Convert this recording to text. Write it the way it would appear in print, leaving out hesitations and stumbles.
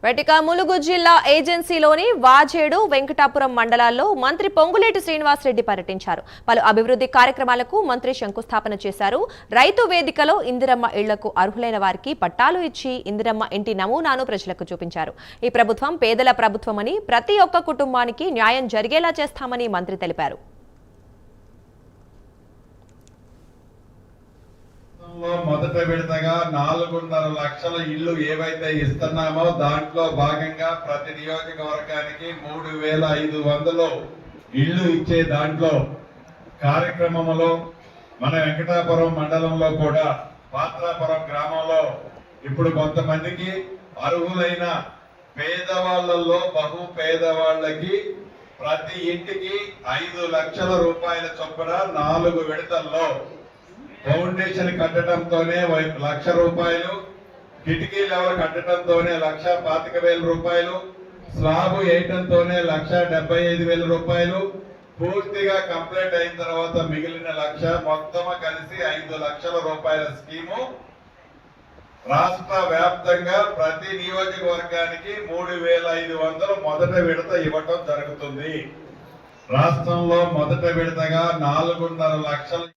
వెటిక ములుగు జిల్లా ఏజెన్సీలోని వాజేడు వెంకటాపురం మండలాల్లో మంత్రి పొంగులేటి శ్రీనివాసరెడ్డి పర్యటించారు. పలు అభివృద్ధి కార్యక్రమాలకు మంత్రి శంకుస్థాపన చేశారు. రైతు వేదికలో ఇందిరమ్మ ఇళ్లకు అర్హులైన వారికి పట్టాలు ఇచ్చి ఇందిరమ్మ ఇంటి నమూనాను ప్రజలకు చూపించారు. ఈ ప్రభుత్వం పేదల ప్రభుత్వమని, ప్రతి ఒక్క కుటుంబానికి న్యాయం జరిగేలా చేస్తామని మంత్రి తెలిపారు. మొదట విడతగా 4.5 లక్షల ఇళ్లు ఏవైతే ఇస్తున్నామో దాంట్లో భాగంగా ప్రతి నియోజకవర్గానికి 3,500 ఇళ్లు ఇచ్చే దాంట్లో కార్యక్రమంలో మన వెంకటాపురం మండలంలో కూడా పాత్రాపురం గ్రామంలో ఇప్పుడు కొంతమందికి అర్హులైన పేదవాళ్లలో బహు పేదవాళ్ళకి ప్రతి ఇంటికి 5 లక్షల రూపాయల చొప్పున 4 విడతల్లో ఫౌండేషన్ కట్టడంతోనే 1 లక్ష రూపాయలు, కిటికీ లెవెల్ కట్టడంతోనే 1,25,000 రూపాయలు, స్లాబ్ వేయటంతోనే 1,75,000 రూపాయలు, పూర్తిగా కంప్లీట్ అయిన తర్వాత మిగిలిన 1 లక్ష, మొత్తం కలిసి 5 లక్షల రూపాయల స్కీము రాష్ట్ర వ్యాప్తంగా ప్రతి నియోజకవర్గానికి 3,500 మొదట విడత ఇవ్వటం జరుగుతుంది. రాష్ట్రంలో మొదట విడతగా 4.5 లక్షలు